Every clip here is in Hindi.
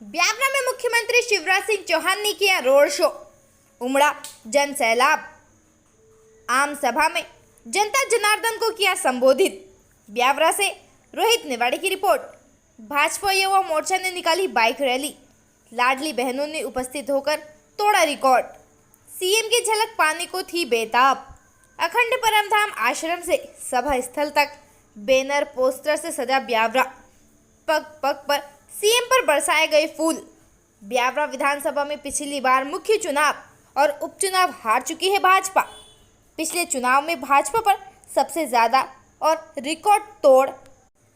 ब्यावरा में मुख्यमंत्री शिवराज सिंह चौहान ने किया रोड शो, उमड़ा जन सैलाब। आम सभा में जनता जनार्दन को किया संबोधित। ब्यावरा से रोहित नेवाड़ी की रिपोर्ट। भाजपा युवा मोर्चा ने निकाली बाइक रैली। लाडली बहनों ने उपस्थित होकर तोड़ा रिकॉर्ड। सीएम की झलक पाने को थी बेताब। अखंड परमधाम आश्रम से सभा स्थल तक बैनर पोस्टर से सजा ब्यावरा। पग पग पर सीएम पर बरसाए गए फूल। ब्यावरा विधानसभा में पिछली बार मुख्य चुनाव और उपचुनाव हार चुकी है भाजपा। पिछले चुनाव में भाजपा पर सबसे ज्यादा और रिकॉर्ड तोड़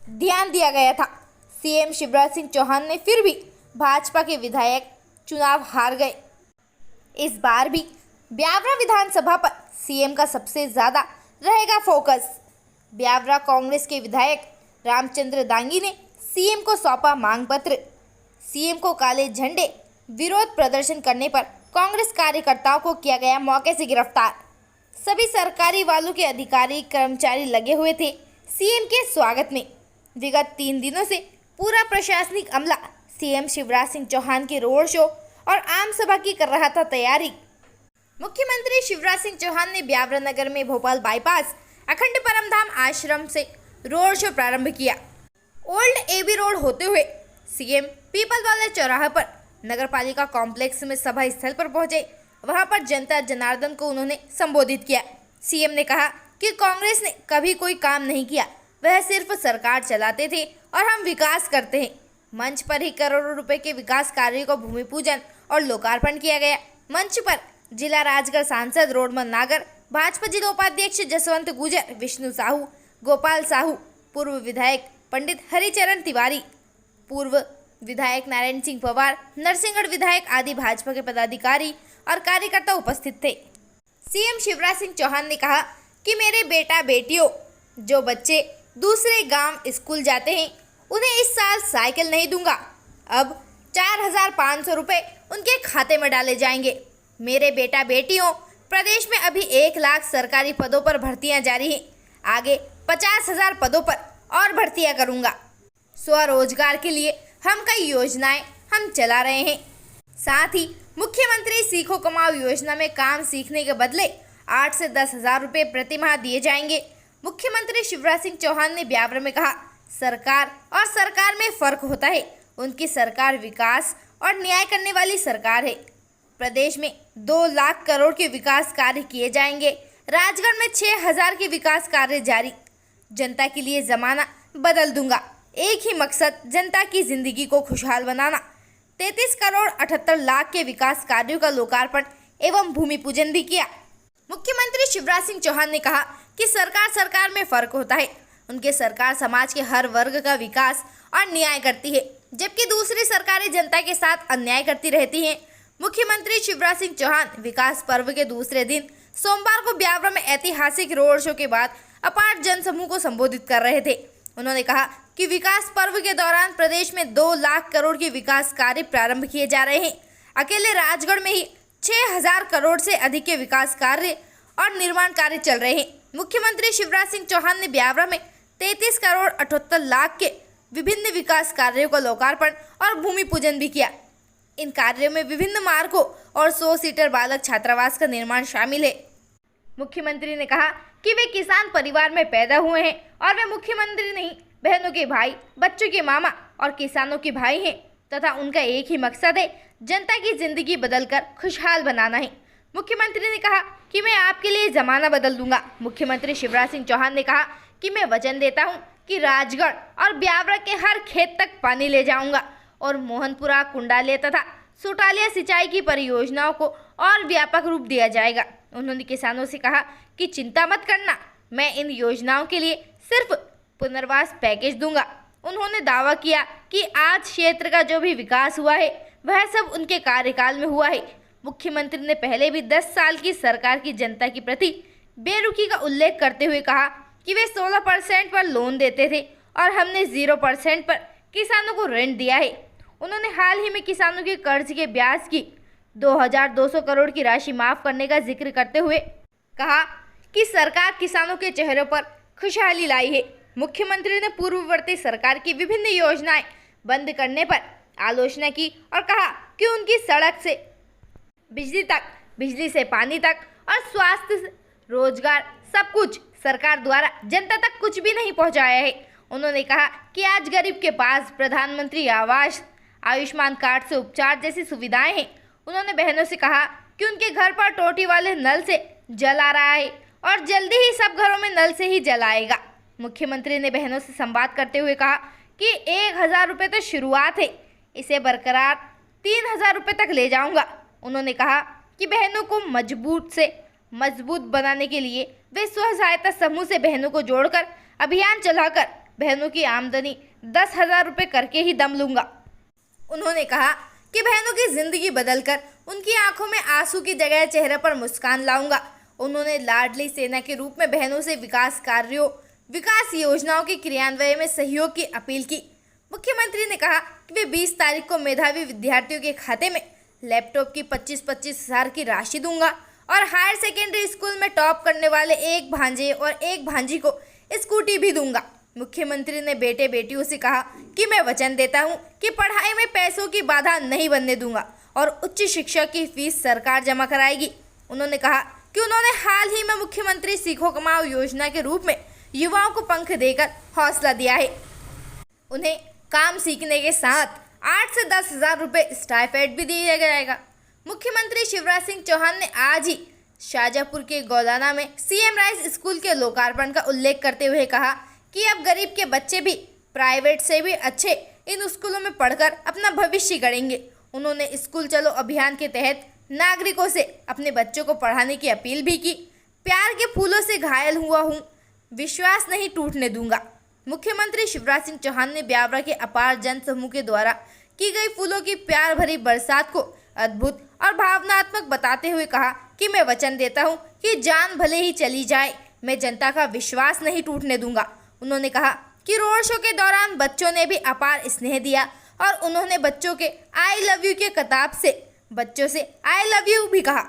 ध्यान दिया गया था। सीएम शिवराज सिंह चौहान ने फिर भी भाजपा के विधायक चुनाव हार गए। इस बार भी ब्यावरा विधानसभा पर सीएम का सबसे ज्यादा रहेगा फोकस। ब्यावरा कांग्रेस के विधायक रामचंद्र दांगी ने सीएम को सौंपा मांग पत्र। सीएम को काले झंडे विरोध प्रदर्शन करने पर कांग्रेस कार्यकर्ताओं को किया गया मौके से गिरफ्तार। सभी सरकारी वालों के अधिकारी कर्मचारी लगे हुए थे सीएम के स्वागत में। विगत 3 दिनों से पूरा प्रशासनिक अमला सीएम शिवराज सिंह चौहान के रोड शो और आम सभा की कर रहा था तैयारी। मुख्यमंत्री शिवराज सिंह चौहान ने ब्यावरा नगर में भोपाल बाईपास अखंड परमधाम आश्रम से रोड शो प्रारंभ किया। ओल्ड एबी रोड होते हुए सीएम पीपल वाले चौराहे पर नगरपालिका कॉम्प्लेक्स में सभा स्थल पर पहुंचे। वहां पर जनता जनार्दन को उन्होंने संबोधित किया। सीएम ने कहा कि कांग्रेस ने कभी कोई काम नहीं किया, वह सिर्फ सरकार चलाते थे और हम विकास करते हैं। मंच पर ही करोड़ों रुपए के विकास कार्यों का भूमि पूजन और लोकार्पण किया गया। मंच पर जिला राजगढ़ सांसद रोडमल नागर, भाजपा जिला उपाध्यक्ष जसवंत गुजर, विष्णु साहू, गोपाल साहू, पूर्व विधायक पंडित हरिचरण तिवारी, पूर्व विधायक नारायण सिंह पवार, नरसिंहगढ़ विधायक आदि भाजपा के पदाधिकारी और कार्यकर्ता उपस्थित थे। सीएम शिवराज सिंह चौहान ने कहा कि मेरे बेटा बेटियों, जो बच्चे दूसरे गांव स्कूल जाते हैं, उन्हें इस साल साइकिल नहीं दूंगा। अब 4,500 रुपये उनके खाते में डाले जाएंगे। मेरे बेटा बेटियों, प्रदेश में अभी 1 लाख सरकारी पदों पर भर्तियां जारी हैं। आगे 50,000 पदों पर और भर्तियां करूंगा। स्वरोजगार के लिए हम कई योजनाएं हम चला रहे हैं। साथ ही मुख्यमंत्री सीखो कमाओ योजना में काम सीखने के बदले 8 से 10,000 रुपये प्रति माह दिए जाएंगे। मुख्यमंत्री शिवराज सिंह चौहान ने ब्यावरा में कहा, सरकार और सरकार में फर्क होता है। उनकी सरकार विकास और न्याय करने वाली सरकार है। प्रदेश में 2 लाख करोड़ के विकास कार्य किए जाएंगे। राजगढ़ में 6,000 के विकास कार्य जारी। जनता के लिए जमाना बदल दूंगा। एक ही मकसद, जनता की जिंदगी को खुशहाल बनाना। 33 करोड़ 78 लाख के विकास कार्यों का लोकार्पण एवं भूमि पूजन भी किया। मुख्यमंत्री शिवराज सिंह चौहान ने कहा कि सरकार में फर्क होता है। उनकी सरकार समाज के हर वर्ग का विकास और न्याय करती है, जबकि दूसरी सरकारें जनता के साथ अन्याय करती रहती हैं। मुख्यमंत्री शिवराज सिंह चौहान विकास पर्व के दूसरे दिन सोमवार को ब्यावरा में ऐतिहासिक रोड शो के बाद अपार जनसमूह को संबोधित कर रहे थे। उन्होंने कहा कि विकास पर्व के दौरान प्रदेश में 2 लाख करोड़ के विकास कार्य प्रारंभ किए जा रहे हैं। अकेले राजगढ़ में ही 6,000 करोड़ से अधिक के विकास कार्य और निर्माण कार्य चल रहे हैं। मुख्यमंत्री शिवराज सिंह चौहान ने ब्यावरा में 33 करोड़ 78 लाख के विभिन्न विकास कार्यों का लोकार्पण और भूमि पूजन भी किया। इन कार्यों में विभिन्न मार्गों और 100 सीटर बालक छात्रावास का निर्माण शामिल है। मुख्यमंत्री ने कहा कि वे किसान परिवार में पैदा हुए हैं और वे मुख्यमंत्री नहीं, बहनों के भाई, बच्चों के मामा और किसानों के भाई हैं तथा उनका एक ही मकसद है, जनता की जिंदगी बदलकर खुशहाल बनाना है। मुख्यमंत्री ने कहा कि मैं आपके लिए जमाना बदल दूंगा। मुख्यमंत्री शिवराज सिंह चौहान ने कहा कि मैं वचन देता हूं कि राजगढ़ और ब्यावरा के हर खेत तक पानी ले जाऊंगा और मोहनपुरा, कुंडाले तथा सुटालिया सिंचाई की परियोजनाओं को और व्यापक रूप दिया जाएगा। उन्होंने किसानों से कहा कि चिंता मत करना, मैं इन योजनाओं के लिए सिर्फ पुनर्वास पैकेज दूंगा। उन्होंने दावा किया कि आज क्षेत्र का जो भी विकास हुआ है वह सब उनके कार्यकाल में हुआ है। मुख्यमंत्री ने पहले भी 10 साल की सरकार की जनता के प्रति बेरुखी का उल्लेख करते हुए कहा कि वे 16% पर लोन देते थे और हमने 0% पर किसानों को ऋण दिया है। उन्होंने हाल ही में किसानों के कर्ज के ब्याज की 2,200 करोड़ की राशि माफ करने का जिक्र करते हुए कहा कि सरकार किसानों के चेहरों पर खुशहाली लाई है। मुख्यमंत्री ने पूर्ववर्ती सरकार की विभिन्न योजनाएं बंद करने पर आलोचना की और कहा कि उनकी सड़क से बिजली तक, बिजली से पानी तक और स्वास्थ्य से रोजगार सब कुछ सरकार द्वारा जनता तक कुछ भी नहीं पहुंचाया है। उन्होंने कहा कि आज गरीब के पास प्रधानमंत्री आवास, आयुष्मान कार्ड से उपचार जैसी सुविधाएं हैं। उन्होंने बहनों से कहा कि उनके घर पर टोटी वाले नल से जल आ रहा है और जल्दी ही सब घरों में नल से ही जल आएगा। मुख्यमंत्री ने बहनों से संवाद करते हुए कहा कि 1,000 रुपये तो शुरुआत है, इसे बरकरार 3,000 रुपये तक ले जाऊंगा। उन्होंने कहा कि बहनों को मजबूत बनाने के लिए वे स्व सहायता समूह से बहनों को जोड़कर अभियान चलाकर बहनों की आमदनी 10,000 रुपये करके ही दम लूंगा। उन्होंने कहा कि बहनों की जिंदगी बदलकर उनकी आंखों में आंसू की जगह चेहरे पर मुस्कान लाऊंगा। उन्होंने लाडली सेना के रूप में बहनों से विकास योजनाओं के क्रियान्वयन में सहयोग की अपील की। मुख्यमंत्री ने कहा कि वे 20 तारीख को मेधावी विद्यार्थियों के खाते में लैपटॉप की 25-25 हज़ार की राशि दूंगा और हायर सेकेंडरी स्कूल में टॉप करने वाले एक भांजे और एक भांजी को स्कूटी भी दूंगा। मुख्यमंत्री ने बेटे बेटियों से कहा कि मैं वचन देता हूं कि पढ़ाई में पैसों की बाधा नहीं बनने दूंगा और उच्च शिक्षा की फीस सरकार जमा कराएगी। उन्होंने कहा कि उन्होंने हाल ही में मुख्यमंत्री सीखो कमाओ योजना के रूप में युवाओं को पंख देकर हौसला दिया है। उन्हें काम सीखने के साथ 8 से 10,000 रुपये स्टाइपेंड भी दिया जाएगा। मुख्यमंत्री शिवराज सिंह चौहान ने आज ही शाजापुर के गौलाना में सीएम राइस स्कूल के लोकार्पण का उल्लेख करते हुए कहा कि अब गरीब के बच्चे भी प्राइवेट से भी अच्छे इन स्कूलों में पढ़कर अपना भविष्य गढ़ेंगे। उन्होंने स्कूल चलो अभियान के तहत नागरिकों से अपने बच्चों को पढ़ाने की अपील भी की। प्यार के फूलों से घायल हुआ हूँ, विश्वास नहीं टूटने दूंगा। मुख्यमंत्री शिवराज सिंह चौहान ने ब्यावरा के अपार जन समूह के द्वारा की गई फूलों की प्यार भरी बरसात को अद्भुत और भावनात्मक बताते हुए कहा कि मैं वचन देता हूं कि जान भले ही चली जाए, मैं जनता का विश्वास नहीं टूटने दूंगा। उन्होंने कहा कि रोड शो के दौरान बच्चों ने भी अपार स्नेह दिया और उन्होंने बच्चों के आई लव यू के खिताब से बच्चों से आई लव यू भी कहा।